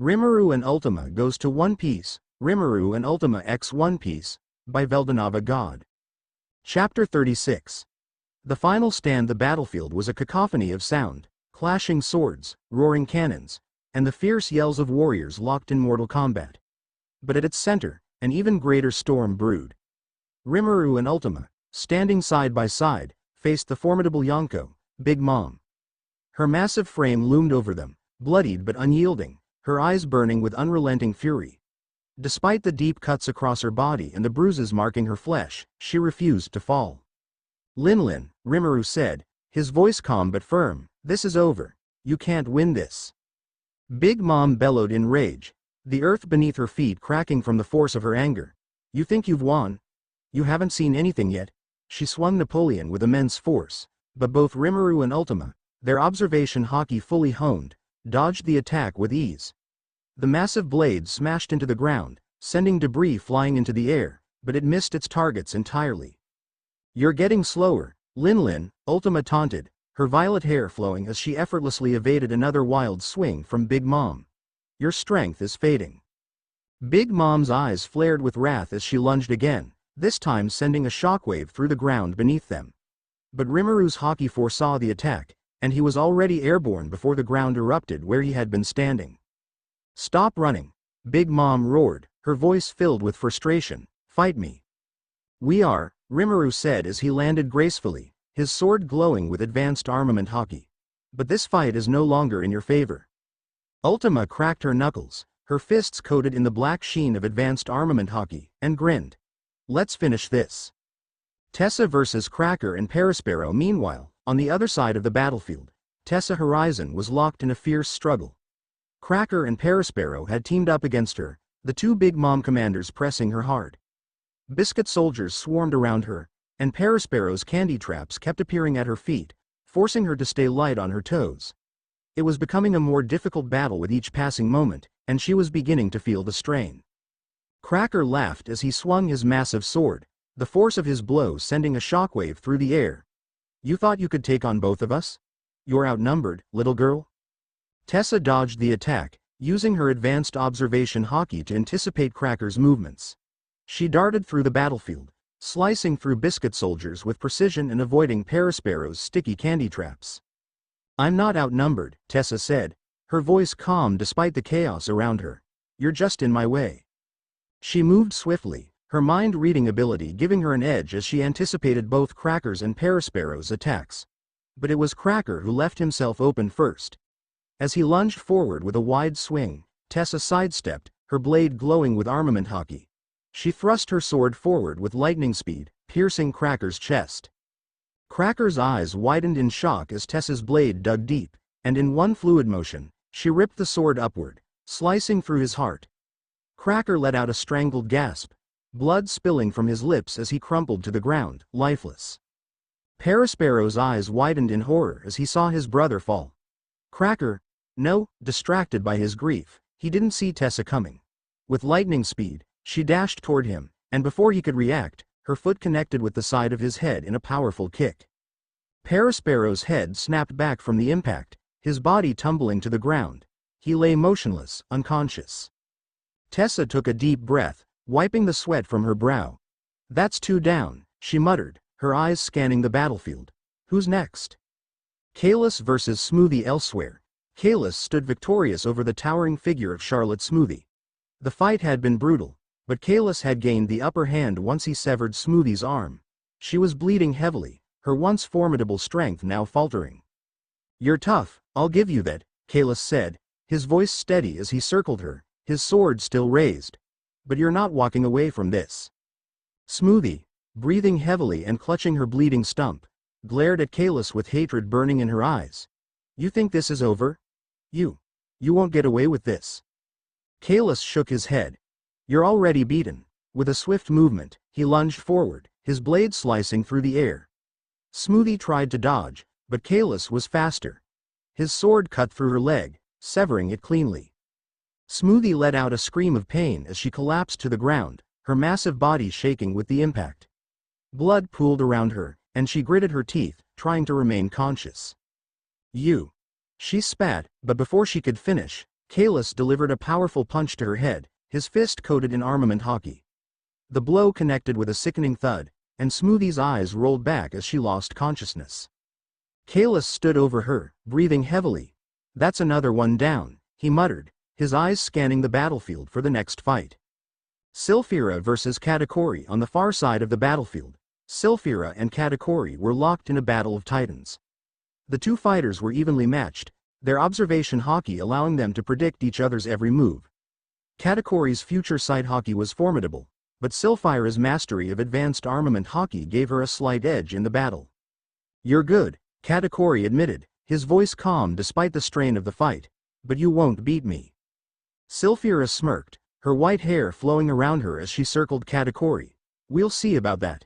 Rimuru and Ultima goes to One Piece, Rimuru and Ultima x One Piece, by Veldanava-God. Chapter 36. The final stand. The battlefield was a cacophony of sound, clashing swords, roaring cannons, and the fierce yells of warriors locked in mortal combat. But at its center, an even greater storm brewed. Rimuru and Ultima, standing side by side, faced the formidable Yonko, Big Mom. Her massive frame loomed over them, bloodied but unyielding, her eyes burning with unrelenting fury. Despite the deep cuts across her body and the bruises marking her flesh, she refused to fall. "Lin, Rimuru said, his voice calm but firm, "this is over. You can't win this." Big Mom bellowed in rage, the earth beneath her feet cracking from the force of her anger. "You think you've won? You haven't seen anything yet." She swung Napoleon with immense force, but both Rimuru and Ultima, their observation haki fully honed, dodged the attack with ease. The massive blade smashed into the ground, sending debris flying into the air, but it missed its targets entirely. "You're getting slower, Lin," Ultima taunted, her violet hair flowing as she effortlessly evaded another wild swing from Big Mom. "Your strength is fading." Big Mom's eyes flared with wrath as she lunged again, this time sending a shockwave through the ground beneath them. But Rimuru's haki foresaw the attack, and he was already airborne before the ground erupted where he had been standing. "Stop running," Big Mom roared, her voice filled with frustration. "Fight me." "We are," Rimuru said as he landed gracefully, his sword glowing with advanced armament haki. "But this fight is no longer in your favor." Ultima cracked her knuckles, her fists coated in the black sheen of advanced armament haki, and grinned. "Let's finish this." Tessa versus Cracker and Perispero. Meanwhile, on the other side of the battlefield, Tessa Horizon was locked in a fierce struggle. Cracker and Perispero had teamed up against her, the two Big Mom commanders pressing her hard. Biscuit soldiers swarmed around her, and Perispero's candy traps kept appearing at her feet, forcing her to stay light on her toes. It was becoming a more difficult battle with each passing moment, and she was beginning to feel the strain. Cracker laughed as he swung his massive sword, the force of his blow sending a shockwave through the air. "You thought you could take on both of us? You're outnumbered, little girl." Tessa dodged the attack, using her advanced observation haki to anticipate Cracker's movements. She darted through the battlefield, slicing through biscuit soldiers with precision and avoiding Perispero's sticky candy traps. "I'm not outnumbered," Tessa said, her voice calm despite the chaos around her. "You're just in my way." She moved swiftly, her mind-reading ability giving her an edge as she anticipated both Cracker's and Perispero's attacks. But it was Cracker who left himself open first. As he lunged forward with a wide swing, Tessa sidestepped, her blade glowing with armament haki. She thrust her sword forward with lightning speed, piercing Cracker's chest. Cracker's eyes widened in shock as Tessa's blade dug deep, and in one fluid motion, she ripped the sword upward, slicing through his heart. Cracker let out a strangled gasp, blood spilling from his lips as he crumpled to the ground, lifeless. Perispero's eyes widened in horror as he saw his brother fall. Cracker, no, distracted by his grief, he didn't see Tessa coming. With lightning speed, she dashed toward him, and before he could react, her foot connected with the side of his head in a powerful kick. Perispero's head snapped back from the impact, his body tumbling to the ground. He lay motionless, unconscious. Tessa took a deep breath, wiping the sweat from her brow. "That's two down," she muttered, her eyes scanning the battlefield. "Who's next?" Kalis versus Smoothie. Elsewhere, Kalis stood victorious over the towering figure of Charlotte Smoothie. The fight had been brutal, but Kalis had gained the upper hand once he severed Smoothie's arm. She was bleeding heavily, her once formidable strength now faltering. "You're tough, I'll give you that," Kalis said, his voice steady as he circled her, his sword still raised. "But you're not walking away from this." Smoothie, breathing heavily and clutching her bleeding stump, glared at Kalis with hatred burning in her eyes. "You think this is over? You won't get away with this." Kalis shook his head. "You're already beaten." With a swift movement, he lunged forward, his blade slicing through the air. Smoothie tried to dodge, but Kalis was faster. His sword cut through her leg, severing it cleanly. Smoothie let out a scream of pain as she collapsed to the ground, her massive body shaking with the impact. Blood pooled around her, and she gritted her teeth, trying to remain conscious. "You." She spat, but before she could finish, Kalis delivered a powerful punch to her head, his fist coated in armament hockey. The blow connected with a sickening thud, and Smoothie's eyes rolled back as she lost consciousness. Kalis stood over her, breathing heavily. "That's another one down," he muttered, his eyes scanning the battlefield for the next fight. Sylphira versus Katakuri on the far side of the battlefield. Sylphira and Katakuri were locked in a battle of titans. The two fighters were evenly matched, their observation hockey allowing them to predict each other's every move. Katakuri's future sight hockey was formidable, but Sylphira's mastery of advanced armament hockey gave her a slight edge in the battle. "You're good," Katakuri admitted, his voice calm despite the strain of the fight, "but you won't beat me." Sylphira smirked, her white hair flowing around her as she circled Katakuri. "We'll see about that."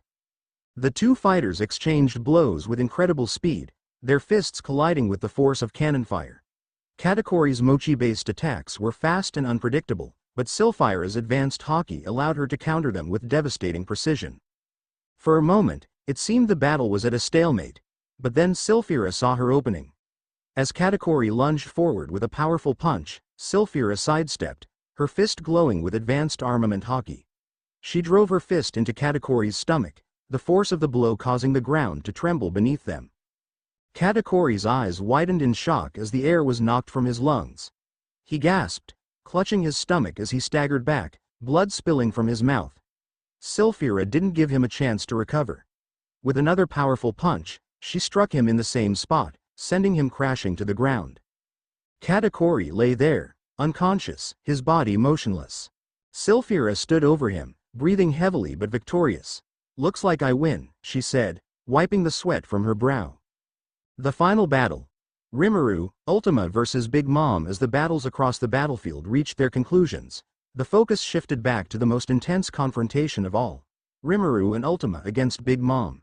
The two fighters exchanged blows with incredible speed, their fists colliding with the force of cannon fire. Katakuri's mochi-based attacks were fast and unpredictable, but Sylphira's advanced hockey allowed her to counter them with devastating precision. For a moment, it seemed the battle was at a stalemate, but then Sylphira saw her opening. As Katakuri lunged forward with a powerful punch, Sylphira sidestepped, her fist glowing with advanced armament hockey. She drove her fist into Katakuri's stomach, the force of the blow causing the ground to tremble beneath them. Katakuri's eyes widened in shock as the air was knocked from his lungs. He gasped, clutching his stomach as he staggered back, blood spilling from his mouth. Sylphira didn't give him a chance to recover. With another powerful punch, she struck him in the same spot, sending him crashing to the ground. Katakuri lay there, unconscious, his body motionless. Sylphira stood over him, breathing heavily but victorious. "Looks like I win," she said, wiping the sweat from her brow. The final battle. Rimuru, Ultima versus Big Mom. As the battles across the battlefield reached their conclusions, the focus shifted back to the most intense confrontation of all. Rimuru and Ultima against Big Mom.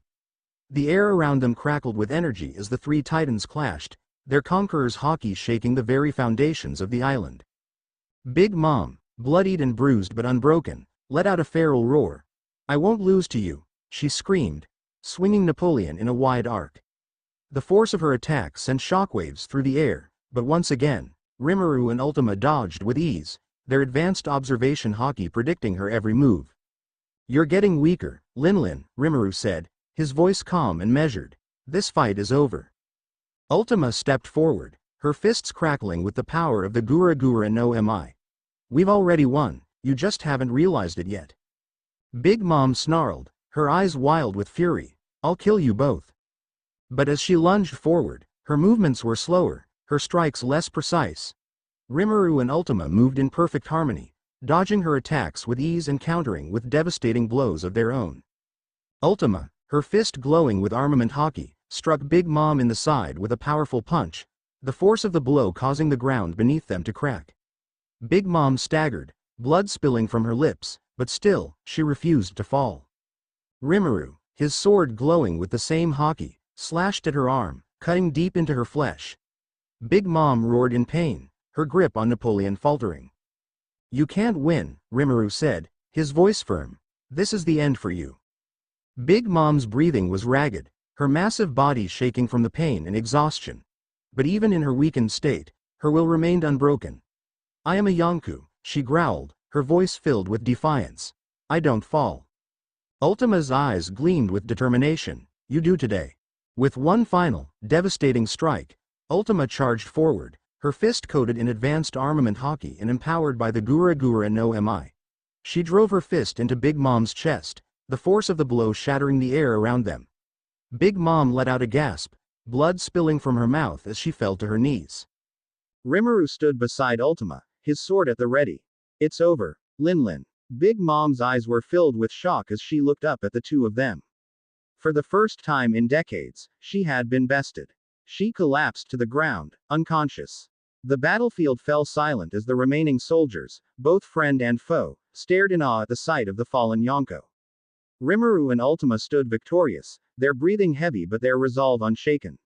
The air around them crackled with energy as the three titans clashed, their conquerors' hockey shaking the very foundations of the island. Big Mom, bloodied and bruised but unbroken, let out a feral roar. "I won't lose to you," she screamed, swinging Napoleon in a wide arc. The force of her attack sent shockwaves through the air, but once again, Rimuru and Ultima dodged with ease, their advanced observation hockey predicting her every move. "You're getting weaker, Linlin," Rimuru said, his voice calm and measured. "This fight is over." Ultima stepped forward, her fists crackling with the power of the Gura Gura no Mi. "We've already won, you just haven't realized it yet." Big Mom snarled, her eyes wild with fury. "I'll kill you both." But as she lunged forward, her movements were slower, her strikes less precise. Rimuru and Ultima moved in perfect harmony, dodging her attacks with ease and countering with devastating blows of their own. Ultima, her fist glowing with armament hockey, struck Big Mom in the side with a powerful punch, the force of the blow causing the ground beneath them to crack. Big Mom staggered, blood spilling from her lips, but still, she refused to fall. Rimuru, his sword glowing with the same hockey, slashed at her arm, cutting deep into her flesh. Big Mom roared in pain, her grip on Napoleon faltering. "You can't win," Rimuru said, his voice firm. "This is the end for you." Big Mom's breathing was ragged, her massive body shaking from the pain and exhaustion. But even in her weakened state, her will remained unbroken. "I am a Yonku," she growled, her voice filled with defiance. "I don't fall." Ultima's eyes gleamed with determination. "You do today." With one final, devastating strike, Ultima charged forward, her fist coated in advanced armament hockey and empowered by the Gura Gura no Mi. She drove her fist into Big Mom's chest, the force of the blow shattering the air around them. Big Mom let out a gasp, blood spilling from her mouth as she fell to her knees. Rimuru stood beside Ultima, his sword at the ready. "It's over, Linlin." Big Mom's eyes were filled with shock as she looked up at the two of them. For the first time in decades, she had been bested. She collapsed to the ground, unconscious. The battlefield fell silent as the remaining soldiers, both friend and foe, stared in awe at the sight of the fallen Yonko. Rimuru and Ultima stood victorious, their breathing heavy but their resolve unshaken.